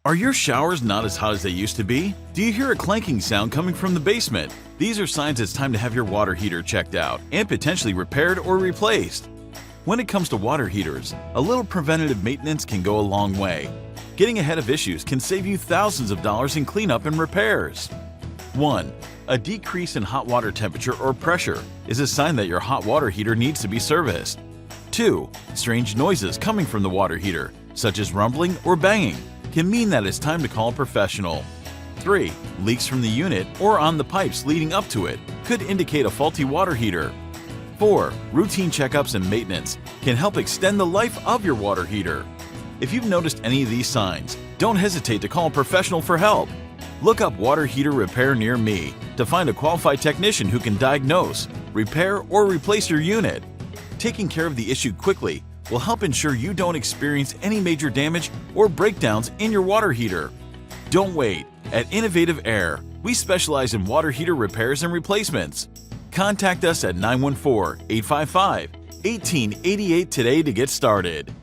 Are your showers not as hot as they used to be? Do you hear a clanking sound coming from the basement? These are signs it's time to have your water heater checked out and potentially repaired or replaced. When it comes to water heaters, a little preventative maintenance can go a long way. Getting ahead of issues can save you thousands of dollars in cleanup and repairs. 1. A decrease in hot water temperature or pressure is a sign that your hot water heater needs to be serviced. 2. Strange noises coming from the water heater, such as rumbling or banging, can mean that it's time to call a professional. 3. Leaks from the unit or on the pipes leading up to it could indicate a faulty water heater. 4. Routine checkups and maintenance can help extend the life of your water heater. If you've noticed any of these signs, don't hesitate to call a professional for help. Look up water heater repair near me to find a qualified technician who can diagnose, repair, or replace your unit. Taking care of the issue quickly will help ensure you don't experience any major damage or breakdowns in your water heater. Don't wait. At Innovative Air, we specialize in water heater repairs and replacements. Contact us at 914-855-1888 today to get started.